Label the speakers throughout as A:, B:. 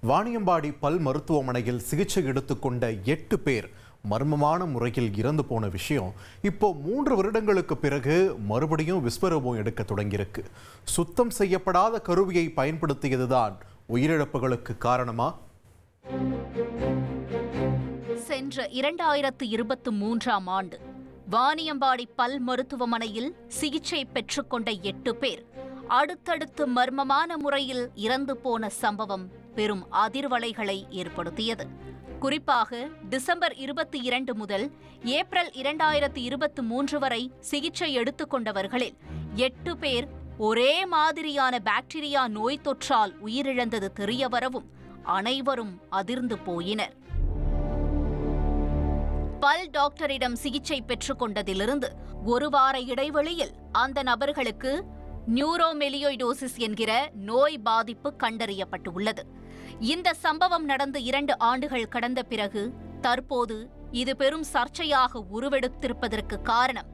A: வாணியம்பாடி பல் மருத்துவமனையில் சிகிச்சை எடுத்துக்கொண்ட 8 பேர் மர்மமான முறையில் இறந்து போன விஷயம் இப்போ 3 வருடங்களுக்கு பிறகு மறுபடியும் விஸ்வரூபம் எடுக்க தொடங்கியிருக்கு. சுத்தம் செய்யப்படாத கருவியை பயன்படுத்தியதுதான் உயிரிழப்புகளுக்கு காரணமா?
B: சென்ற 2023ஆம் ஆண்டு வாணியம்பாடி பல் மருத்துவமனையில் சிகிச்சை பெற்றுக்கொண்ட 8 பேர் அடுத்தடுத்து மர்மமான முறையில் இறந்து போன சம்பவம் பெரும் அதிர்வலைகளை ஏற்படுத்தியது. குறிப்பாக டிசம்பர் 22 முதல் ஏப்ரல் 2023 வரை சிகிச்சை எடுத்துக்கொண்டவர்களில் 8 பேர் ஒரே மாதிரியான பாக்டீரியா நோய் தொற்றால் உயிரிழந்தது தெரியவரவும் அனைவரும் அதிர்ந்து போயினர். பல் டாக்டரிடம் சிகிச்சை பெற்றுக் கொண்டதிலிருந்து ஒரு வார இடைவெளியில் அந்த நபர்களுக்கு நியூரோமெலியோய்டோசிஸ் என்கிற நோய் பாதிப்பு கண்டறியப்பட்டுள்ளது. இந்த சம்பவம் நடந்து 2 ஆண்டுகள் கடந்த பிறகு தற்போது இது பெரும் சர்ச்சையாக உருவெடுத்திருப்பதற்கு காரணம்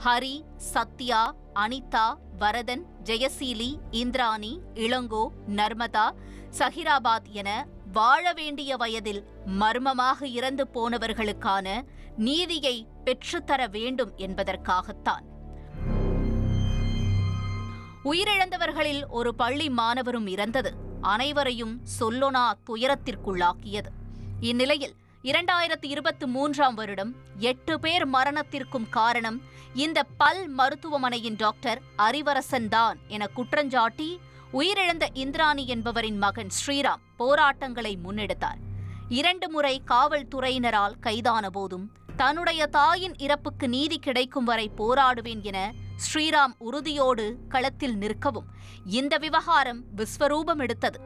B: ஹரி, சத்யா, அனிதா, வரதன், ஜெயசீலி, இந்திராணி, இளங்கோ, நர்மதா, சஹிராபாத் என வாழ வேண்டிய வயதில் மர்மமாக இறந்து போனவர்களுக்கான நீதியை பெற்றுத்தர வேண்டும் என்பதற்காகத்தான். உயிரிழந்தவர்களில் ஒரு பள்ளி மாணவரும் இறந்தது அனைவரையும் சொல்லொணா துயரத்திற்குள்ளாக்கியது. இந்நிலையில் 2023ஆம் வருடம் 8 பேர் மரணத்திற்கும் காரணம் இந்த பல் மருத்துவமனையின் டாக்டர் அறிவரசன் தான் என குற்றஞ்சாட்டி உயிரிழந்த இந்திராணி என்பவரின் மகன் ஸ்ரீராம் போராட்டங்களை முன்னெடுத்தார். 2 முறை காவல்துறையினரால் கைதான போதும் தன்னுடைய தாயின் இறப்புக்கு நீதி கிடைக்கும் வரை போராடுவேன் என ஸ்ரீராம் உறுதியோடு களத்தில் நிற்கவும் இந்த விவகாரம் விஸ்வரூபம் எடுத்தது.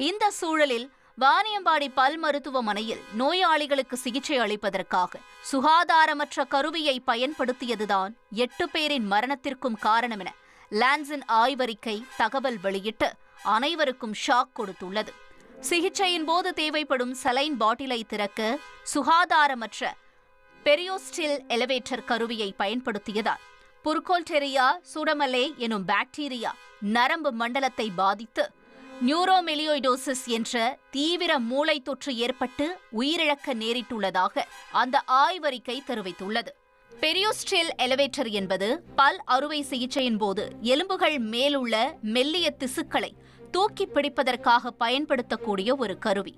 B: இந்த சூழலில் வாணியம்பாடி பல் மருத்துவமனையில் நோயாளிகளுக்கு சிகிச்சை அளிப்பதற்காக சுகாதாரமற்ற கருவியை பயன்படுத்தியதுதான் 8 பேரின் மரணத்திற்கும் காரணம் என லான்சன் ஆய்வறிக்கை தகவல் வெளியிட்டு அனைவருக்கும் ஷாக் கொடுத்துள்ளது. சிகிச்சையின் போது தேவைப்படும் சலைன் பாட்டிலை திறக்க சுகாதாரமற்ற பெரியோஸ்டில் எலிவேட்டர் கருவியை பயன்படுத்தியதால் புர்கோல்டெரியா சூடமலே எனும் பாக்டீரியா நரம்பு மண்டலத்தை பாதித்து நியூரோமெலியோய்டோசிஸ் என்ற தீவிர மூளை தொற்று ஏற்பட்டு உயிரிழக்க நேரிட்டுள்ளதாக அந்த ஆய்வறிக்கை தெரிவித்துள்ளது. பெரியோஸ்டில் எலிவேட்டர் என்பது பல் அறுவை சிகிச்சையின் போது எலும்புகள் மேலுள்ள மெல்லிய திசுக்களை தூக்கி பிடிப்பதற்காக பயன்படுத்தக்கூடிய ஒரு கருவி.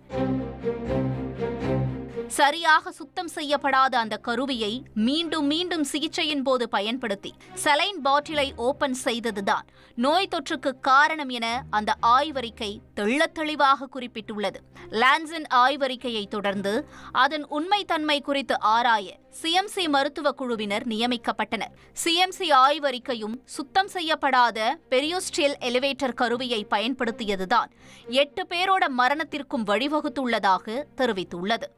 B: சரியாக சுத்தம் செய்யப்படாத அந்த கருவியை மீண்டும் மீண்டும் சிகிச்சையின் போது பயன்படுத்தி சலைன் பாட்டிலை ஓபன் செய்ததுதான் நோய் தொற்றுக்கு காரணம் என அந்த ஆய்வறிக்கை தெள்ளத்தெளிவாக குறிப்பிட்டுள்ளது. லான்சன் ஆய்வறிக்கையை தொடர்ந்து அதன் உண்மைத்தன்மை குறித்து ஆராய சிஎம்சி மருத்துவ குழுவினர் நியமிக்கப்பட்டனர். சிஎம்சி ஆய்வறிக்கையும் சுத்தம் செய்யப்படாத பெரியோஸ்டில் எலிவேட்டர் கருவியை பயன்படுத்தியதுதான் 8 பேரோட மரணத்திற்கும் வழிவகுத்துள்ளதாக தெரிவித்துள்ளது.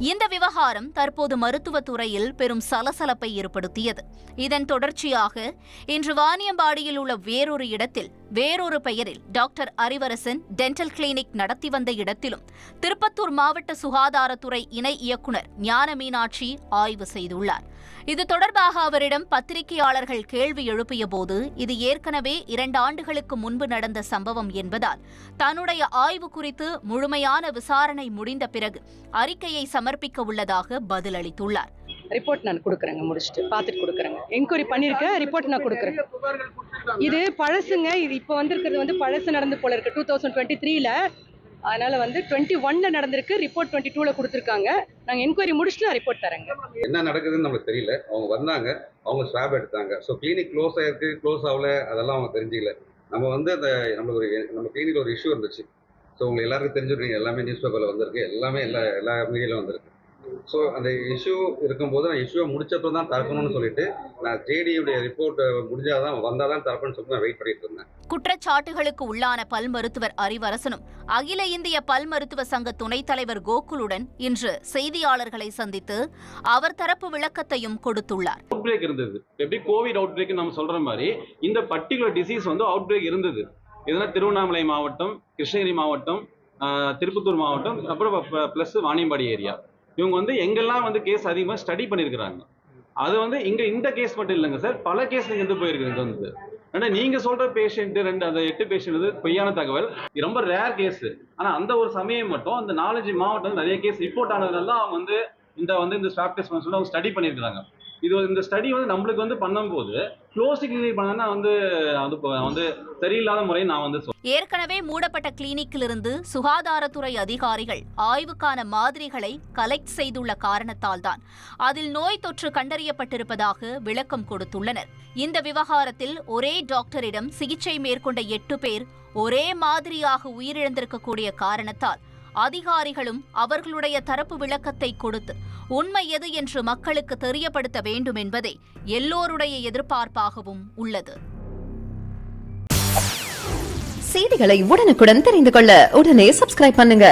B: இந்த விவகாரம் தற்போது மருத்துவத்துறையில் பெரும் சலசலப்பை ஏற்படுத்தியது. இதன் தொடர்ச்சியாக இன்று வாணியம்பாடியில் உள்ள வேறொரு இடத்தில் வேறொரு பெயரில் டாக்டர் அறிவரசன் டென்டல் கிளினிக் நடத்தி வந்த இடத்திலும் திருப்பத்தூர் மாவட்ட சுகாதாரத்துறை இணை இயக்குனர் ஞான மீனாட்சி ஆய்வு செய்துள்ளார். இது தொடர்பாக அவரிடம் பத்திரிகையாளர்கள் கேள்வி எழுப்பிய போது இது ஏற்கனவே 2 ஆண்டுகளுக்கு முன்பு நடந்த சம்பவம் என்பதால் தன்னுடைய ஆய்வு குறித்து முழுமையான விசாரணை முடிந்த பிறகு அறிக்கையை சமர்ப்பிக்க உள்ளதாக பதிலளித்துள்ளார்.
C: ரிப்போர்ட் நான் கொடுக்குறேங்க, முடிச்சுட்டு பார்த்துட்டு கொடுக்குறேங்க. என்கொயரி பண்ணியிருக்கேன், ரிப்போர்ட் நான் கொடுக்குறேன். இது பழசுங்க, இது இப்போ வந்திருக்கிறது பழசு நடந்து போல இருக்கு 2023ல. அதனால 21ல நடந்திருக்கு, ரிப்போர்ட் 22ல கொடுத்துருக்காங்க. நாங்கள் என்கொயரி முடிச்சுட்டு நான் ரிப்போர்ட் தரேங்க.
D: என்ன நடக்குதுன்னு நம்மளுக்கு தெரியல. அவங்க வந்தாங்க, அவங்க ஸ்வாப் எடுத்தாங்க. ஸோ கிளினிக் க்ளோஸ் ஆயிருக்கு, க்ளோஸ் ஆகல, அதெல்லாம் அவங்க தெரிஞ்சிக்கல. நம்ம அந்த நம்ம கிளினிக் ஒரு இஷ்யூ இருந்துச்சு. ஸோ உங்களுக்கு எல்லாருக்கும் தெரிஞ்சுருக்கீங்க, எல்லாமே நியூஸ் பேப்பரில் வந்திருக்கு, எல்லாமே எல்லா மீடியாலும் வந்திருக்கு. ஸோ அந்த இஷ்யூ இருக்கும்போது நான் இஷ்யூவை முடிச்சப்போ தான் தரக்கணும்னு சொல்லிட்டு நான் ஜேடியுடைய ரிப்போர்ட் முடிஞ்சாதான் வந்தாதான் தரப்புன்னு சொல்லிட்டு நான் வெயிட் பண்ணிட்டு இருந்தேன்.
B: குற்றச்சாட்டுகளுக்கு உள்ளான பல் மருத்துவர் அறிவரசனும் அகில இந்திய பல் மருத்துவ சங்க துணைத் தலைவர் கோகுலுடன் இன்று செய்தியாளர்களை சந்தித்து அவர் தரப்பு விளக்கத்தையும் கொடுத்துள்ளார்.
E: அவுட் பிரேக் இருந்தது, எப்படி கோவிட் அவுட் பிரேக் நம்ம சொல்ற மாதிரி இந்த பர்டிகுலர் டிசீஸ் அவுட் பிரேக் இருந்தது. இதெல்லாம் திருவண்ணாமலை மாவட்டம், கிருஷ்ணகிரி மாவட்டம், திருப்பத்தூர் மாவட்டம், அப்புறம் பிளஸ் வாணியம்பாடி ஏரியா. இவங்க எங்கெல்லாம் கேஸ் அதிகமாக ஸ்டடி பண்ணியிருக்கிறாங்க. அது இங்கே இந்த கேஸ் மட்டும் இல்லைங்க சார், பல கேஸ் இருந்து போயிருக்கு. ஆனா நீங்க சொல்ற பேஷண்ட் அந்த 8 பேஷண்ட் பொய்யான தகவல், இது ரொம்ப ரேர் கேஸ். ஆனா அந்த ஒரு சமயம் மட்டும் அந்த 4 மாவட்டம் நிறைய கேஸ் ரிப்போர்ட் ஆனதுனால அவங்க இந்த ஸ்வாப் டெஸ்ட் சொல்லி அவங்க ஸ்டடி பண்ணியிருக்காங்க. இந்த ஸ்டடி நம்மளுக்கு பண்ணும்போது க்ளோஸ் கிளினிக் பண்ணா சரியில்லாத முறை நான்
B: ஏற்கனவே மூடப்பட்ட கிளினிக்கிலிருந்து சுகாதாரத்துறை அதிகாரிகள் ஆய்வுக்கான மாதிரிகளை கலெக்ட் செய்துள்ள காரணத்தால் தான் அதில் நோய் தொற்று கண்டறியப்பட்டிருப்பதாக விளக்கம் கொடுத்துள்ளனர். இந்த விவகாரத்தில் ஒரே டாக்டரிடம் சிகிச்சை மேற்கொண்ட 8 பேர் ஒரே மாதிரியாக உயிரிழந்திருக்கக்கூடிய காரணத்தால் அதிகாரிகளும் அவர்களுடைய தரப்பு விளக்கத்தை கொடுத்து உண்மை எது என்று மக்களுக்கு தெரியப்படுத்த வேண்டும் என்பதே எல்லோருடைய எதிர்பார்ப்பாகவும் உள்ளது.
F: செய்திகளை உடனுக்குடன் தெரிந்து கொள்ள உடனே சப்ஸ்கிரைப் பண்ணுங்க.